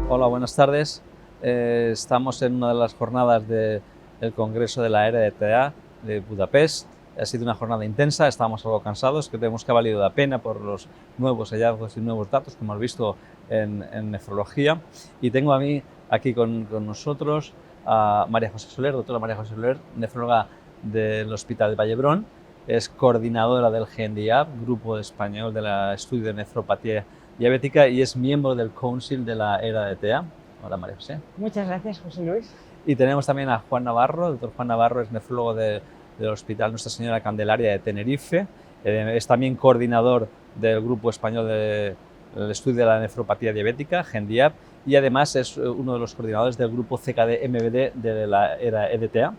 Hola, buenas tardes. Estamos en una de las jornadas del Congreso de la ERA de Budapest. Ha sido una jornada intensa, estábamos algo cansados, creemos que ha valido la pena por los nuevos hallazgos y nuevos datos que hemos visto en nefrología. Y tengo a mí aquí con nosotros a María José Soler, doctora María José Soler, nefróloga del Hospital de Vallebrón, es coordinadora del GNDIAP, Grupo Español del Estudio de Nefropatía Diabética, y es miembro del Council de la ERA. Hola, María José. Muchas gracias, José Luis. Y tenemos también a Juan Navarro. El doctor Juan Navarro es nefrólogo del Hospital Nuestra Señora Candelaria de Tenerife. Es también coordinador del Grupo Español del Estudio de la Nefropatía Diabética, GNDIAP, y además es uno de los coordinadores del Grupo CKD-MBD de la ERA-EDTA.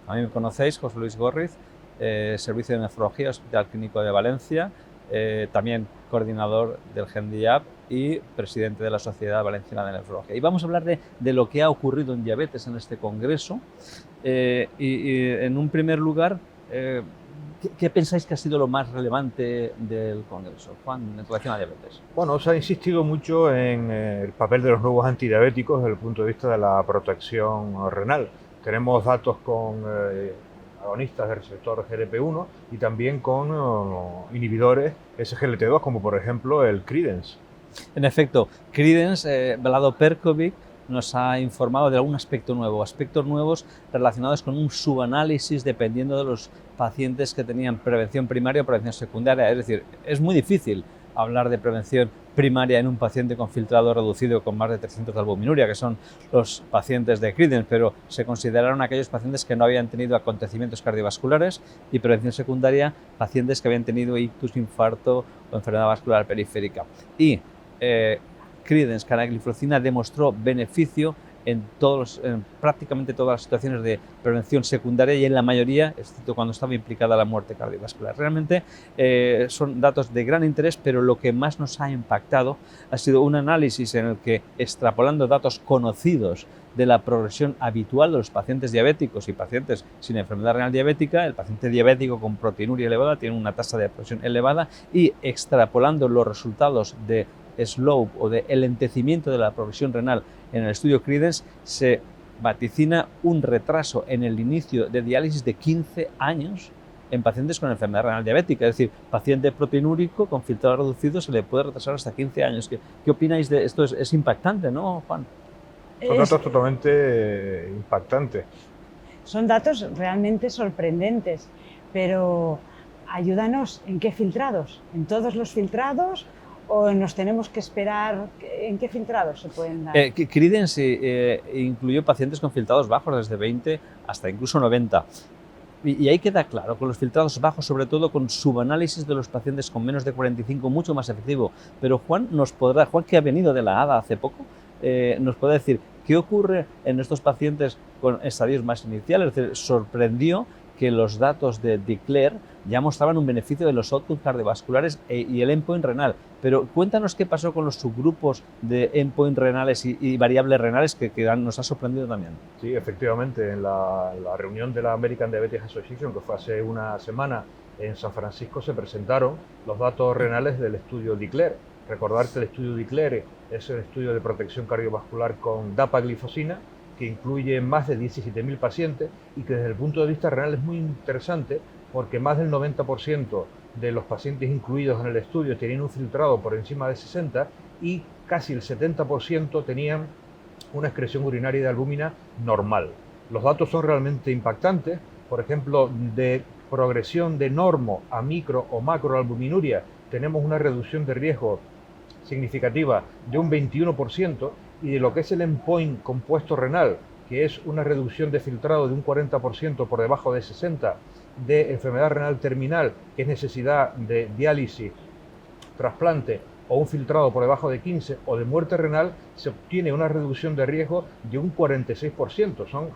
A mí me conocéis, José Luis Gorriz, Servicio de Nefrología, Hospital Clínico de Valencia, también coordinador del GNDIAP y presidente de la Sociedad Valenciana de Nefrología. Y vamos a hablar de lo que ha ocurrido en diabetes en este congreso. Y en un primer lugar, ¿qué pensáis que ha sido lo más relevante del congreso, Juan, en relación a diabetes? Bueno, se ha insistido mucho en el papel de los nuevos antidiabéticos desde el punto de vista de la protección renal. Tenemos datos con agonistas del receptor GLP-1 y también con inhibidores SGLT2, como por ejemplo el Credence. En efecto, Credence, Vlado Perkovic, nos ha informado de algún aspecto nuevo, aspectos nuevos relacionados con un subanálisis dependiendo de los pacientes que tenían prevención primaria o prevención secundaria. Es decir, es muy difícil hablar de prevención primaria en un paciente con filtrado reducido con más de 300 de albuminuria, que son los pacientes de Credence, pero se consideraron aquellos pacientes que no habían tenido acontecimientos cardiovasculares, y prevención secundaria, pacientes que habían tenido ictus, infarto o enfermedad vascular periférica. Y Credence, canagliflozina, demostró beneficio en prácticamente todas las situaciones de prevención secundaria y en la mayoría, excepto cuando estaba implicada la muerte cardiovascular. Realmente son datos de gran interés, pero lo que más nos ha impactado ha sido un análisis en el que, extrapolando datos conocidos de la progresión habitual de los pacientes diabéticos y pacientes sin enfermedad renal diabética, el paciente diabético con proteinuria elevada tiene una tasa de presión elevada, y extrapolando los resultados de slope o de enlentecimiento de la progresión renal en el estudio Credence, se vaticina un retraso en el inicio de diálisis de 15 años en pacientes con enfermedad renal diabética. Es decir, paciente proteinúrico con filtrado reducido se le puede retrasar hasta 15 años. ¿Qué opináis de esto? Es impactante, ¿no, Juan? Son datos totalmente impactantes. Son datos realmente sorprendentes, pero ayúdanos, ¿en qué filtrados? ¿En todos los filtrados? ¿O nos tenemos que esperar? ¿En qué filtrados se pueden dar? Credence incluyó pacientes con filtrados bajos, desde 20 hasta incluso 90. Y ahí queda claro, con los filtrados bajos, sobre todo con subanálisis de los pacientes con menos de 45, mucho más efectivo. Pero Juan, Juan, que ha venido de la ADA hace poco, nos puede decir qué ocurre en estos pacientes con estadios más iniciales. Es decir, sorprendió que los datos de DECLARE ya mostraban un beneficio de los outcomes cardiovasculares y el endpoint renal. Pero cuéntanos qué pasó con los subgrupos de endpoint renales y variables renales que nos ha sorprendido también. Sí, efectivamente, en la reunión de la American Diabetes Association, que fue hace una semana en San Francisco, se presentaron los datos renales del estudio DECLARE. Recordar que el estudio DECLARE es el estudio de protección cardiovascular con dapaglifosina, que incluye más de 17.000 pacientes y que desde el punto de vista renal es muy interesante porque más del 90% de los pacientes incluidos en el estudio tenían un filtrado por encima de 60 y casi el 70% tenían una excreción urinaria de albúmina normal. Los datos son realmente impactantes. Por ejemplo, de progresión de normo a micro o macroalbuminuria tenemos una reducción de riesgo significativa de un 21%, y de lo que es el endpoint compuesto renal, que es una reducción de filtrado de un 40% por debajo de 60, de enfermedad renal terminal, que es necesidad de diálisis, trasplante o un filtrado por debajo de 15, o de muerte renal, se obtiene una reducción de riesgo de un 46%. Son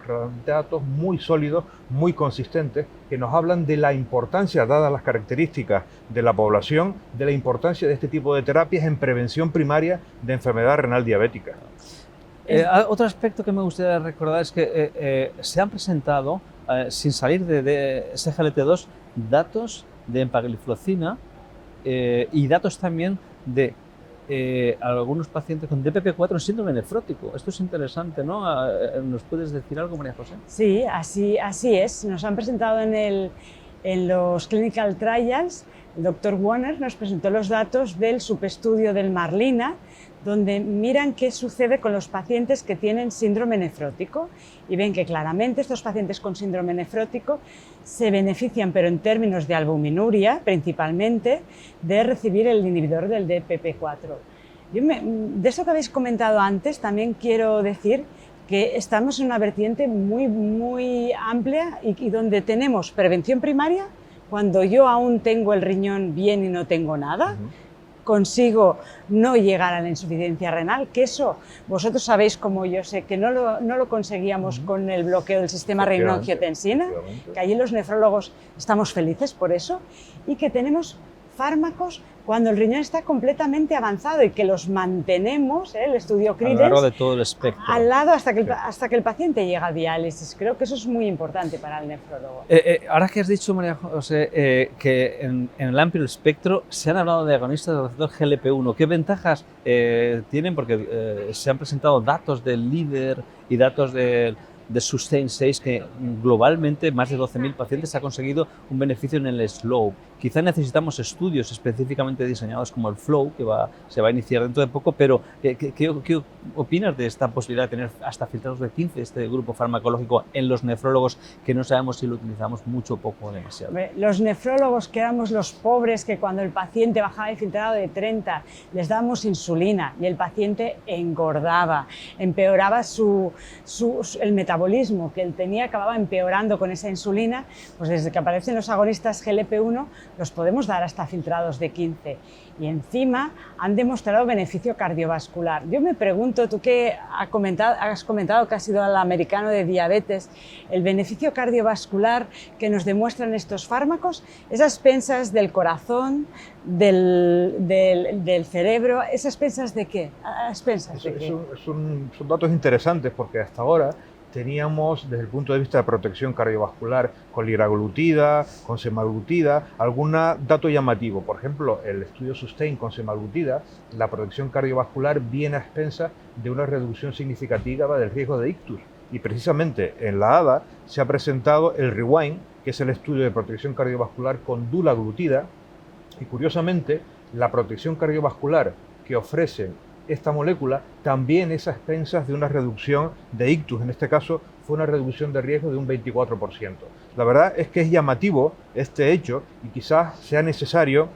datos muy sólidos, muy consistentes, que nos hablan de la importancia, dadas las características de la población, de la importancia de este tipo de terapias en prevención primaria de enfermedad renal diabética. Otro aspecto que me gustaría recordar es que se han presentado, sin salir de SGLT2, datos de empagliflozina y datos también de algunos pacientes con DPP4 en síndrome nefrótico. Esto es interesante, ¿no? ¿Nos puedes decir algo, María José? Sí, así es. Nos han presentado en los clinical trials. El doctor Warner nos presentó los datos del subestudio del Marlina, donde miran qué sucede con los pacientes que tienen síndrome nefrótico y ven que claramente estos pacientes con síndrome nefrótico se benefician, pero en términos de albuminuria principalmente, de recibir el inhibidor del DPP4. De eso que habéis comentado antes, también quiero decir que estamos en una vertiente muy amplia y donde tenemos prevención primaria, cuando yo aún tengo el riñón bien y no tengo nada, consigo no llegar a la insuficiencia renal, que eso vosotros sabéis como yo sé que no lo conseguíamos con el bloqueo del sistema renina-angiotensina, que allí los nefrólogos estamos felices por eso, y que tenemos fármacos cuando el riñón está completamente avanzado y que los mantenemos, el estudio Credence, a lo largo de todo el espectro, al lado hasta que el paciente llega a diálisis. Creo que eso es muy importante para el nefrólogo. Ahora que has dicho, María José, que en el amplio espectro se han hablado de agonistas del receptor GLP-1, ¿qué ventajas tienen? Porque se han presentado datos del LEADER y datos de SUSTAIN 6, que globalmente más de 12.000 pacientes ha conseguido un beneficio en el SLOPE. Quizá necesitamos estudios específicamente diseñados como el FLOW, que se va a iniciar dentro de poco, pero ¿qué opinas de esta posibilidad de tener hasta filtrados de 15 este grupo farmacológico en los nefrólogos, que no sabemos si lo utilizamos mucho o poco o demasiado? Los nefrólogos, que éramos los pobres que cuando el paciente bajaba de filtrado de 30 les dábamos insulina y el paciente engordaba, empeoraba el metabolismo que él tenía, acababa empeorando con esa insulina, pues desde que aparecen los agonistas GLP-1 los podemos dar hasta filtrados de 15 y encima han demostrado beneficio cardiovascular. Yo me pregunto, tú que has comentado que has sido el americano de diabetes, el beneficio cardiovascular que nos demuestran estos fármacos, esas expensas del corazón, del cerebro, ¿esas expensas de qué? Son datos interesantes porque hasta ahora teníamos, desde el punto de vista de protección cardiovascular, con liraglutida, con semaglutida, algún dato llamativo. Por ejemplo, el estudio SUSTAIN con semaglutida, la protección cardiovascular viene a expensas de una reducción significativa del riesgo de ictus. Y precisamente en la ADA se ha presentado el REWIND, que es el estudio de protección cardiovascular con dulaglutida, y curiosamente la protección cardiovascular que ofrece esta molécula también es a expensas de una reducción de ictus. En este caso fue una reducción de riesgo de un 24%. La verdad es que es llamativo este hecho y quizás sea necesario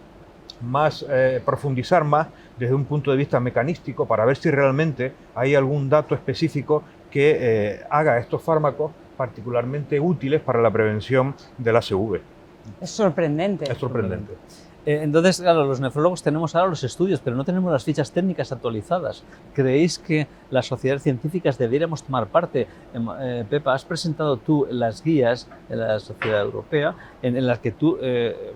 profundizar más desde un punto de vista mecanístico para ver si realmente hay algún dato específico que haga estos fármacos particularmente útiles para la prevención del ACV. Es sorprendente. Es sorprendente. Entonces, claro, los nefrólogos tenemos ahora los estudios, pero no tenemos las fichas técnicas actualizadas. ¿Creéis que las sociedades científicas debiéramos tomar parte? Pepa, has presentado tú las guías de la Sociedad Europea en las que tú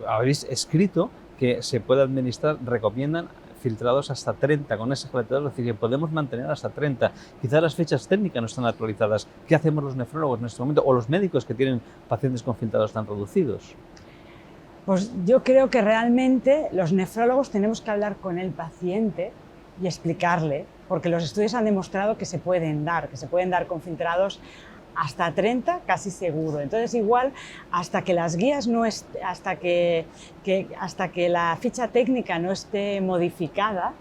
habéis escrito que se puede administrar, recomiendan filtrados hasta 30 con ese SGLT2, es decir, que podemos mantener hasta 30. Quizás las fichas técnicas no están actualizadas. ¿Qué hacemos los nefrólogos en este momento o los médicos que tienen pacientes con filtrados tan reducidos? Pues yo creo que realmente los nefrólogos tenemos que hablar con el paciente y explicarle, porque los estudios han demostrado que se pueden dar con filtrados hasta 30 casi seguro. Entonces igual hasta que las guías hasta que la ficha técnica no esté modificada,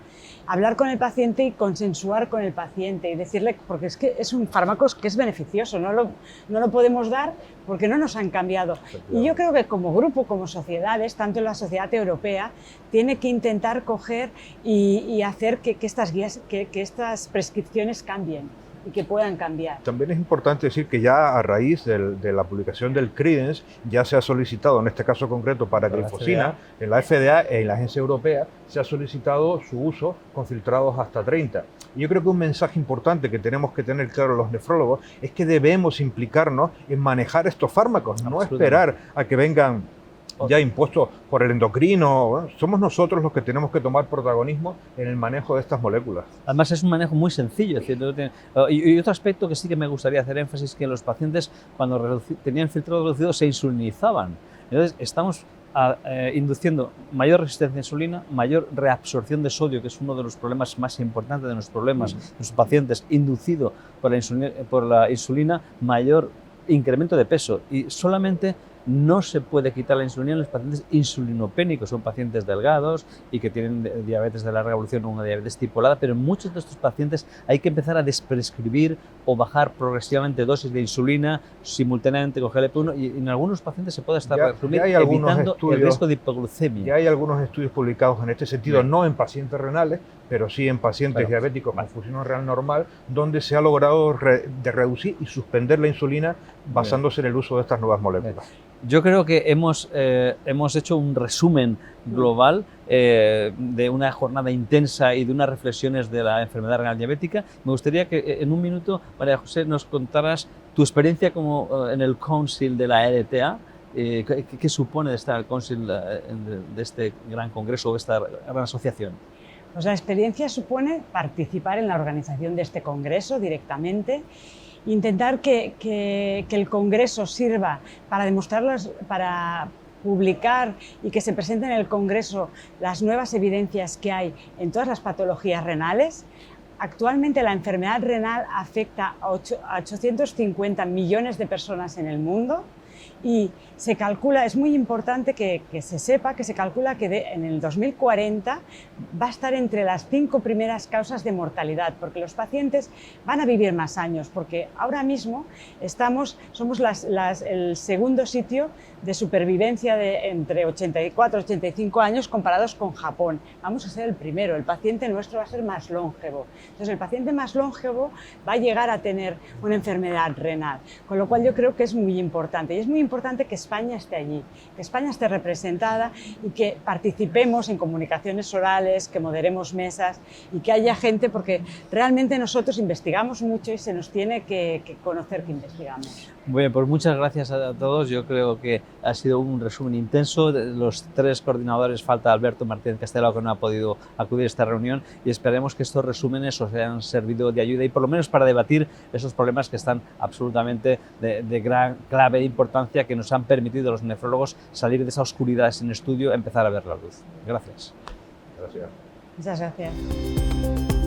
hablar con el paciente y consensuar con el paciente y decirle, porque es que es un fármaco que es beneficioso, no lo podemos dar porque no nos han cambiado. Y yo creo que como grupo, como sociedades, tanto en la sociedad europea, tiene que intentar coger y hacer que estas guías, que estas prescripciones cambien y que puedan cambiar. También es importante decir que ya a raíz de la publicación del Credence ya se ha solicitado, en este caso concreto para glifosina, en la FDA e en la Agencia Europea, se ha solicitado su uso con filtrados hasta 30. Y yo creo que un mensaje importante que tenemos que tener claro los nefrólogos es que debemos implicarnos en manejar estos fármacos, no esperar a que vengan ya impuesto por el endocrino. Bueno, somos nosotros los que tenemos que tomar protagonismo en el manejo de estas moléculas. Además es un manejo muy sencillo. Es decir, y otro aspecto que sí que me gustaría hacer énfasis es que los pacientes cuando tenían filtrado reducido se insulinizaban. Entonces estamos induciendo mayor resistencia a insulina, mayor reabsorción de sodio, que es uno de los problemas más importantes de nuestros problemas, de los pacientes, inducido por la insulina, mayor incremento de peso. Y solamente no se puede quitar la insulina en los pacientes insulinopénicos, son pacientes delgados y que tienen diabetes de larga evolución o una diabetes tipolada, pero en muchos de estos pacientes hay que empezar a desprescribir o bajar progresivamente dosis de insulina simultáneamente con GLP-1 y en algunos pacientes se puede estar evitando el riesgo de hipoglucemia. Ya hay algunos estudios publicados en este sentido, no en pacientes renales, pero sí en pacientes diabéticos con función renal normal, donde se ha logrado reducir y suspender la insulina basándose en el uso de estas nuevas moléculas. Yo creo que hemos hecho un resumen global de una jornada intensa y de unas reflexiones de la enfermedad renal diabética. Me gustaría que en un minuto, María José, nos contaras tu experiencia como en el Council de la RTA. ¿Qué supone de estar al Council de este gran congreso o esta gran asociación? Pues la experiencia supone participar en la organización de este congreso directamente, intentar que el congreso sirva para para publicar y que se presenten en el congreso las nuevas evidencias que hay en todas las patologías renales. Actualmente la enfermedad renal afecta a 850 millones de personas en el mundo y se calcula, es muy importante que se sepa, que se calcula que en el 2040 va a estar entre las 5 primeras causas de mortalidad, porque los pacientes van a vivir más años, porque ahora mismo somos el segundo sitio de supervivencia entre 84 y 85 años comparados con Japón. Vamos a ser el primero, el paciente nuestro va a ser más longevo. Entonces el paciente más longevo va a llegar a tener una enfermedad renal, con lo cual yo creo que es muy importante. Y es muy importante que España esté allí, que España esté representada y que participemos en comunicaciones orales, que moderemos mesas y que haya gente, porque realmente nosotros investigamos mucho y se nos tiene que conocer que investigamos. Bueno, pues muchas gracias a todos. Yo creo que ha sido un resumen intenso. De los 3 coordinadores falta Alberto Martínez Castelao, que no ha podido acudir a esta reunión, y esperemos que estos resúmenes os hayan servido de ayuda y por lo menos para debatir esos problemas que están absolutamente de gran clave de importancia, que nos han permitido a los nefrólogos salir de esa oscuridad sin estudio, empezar a ver la luz. Gracias. Gracias. Muchas gracias.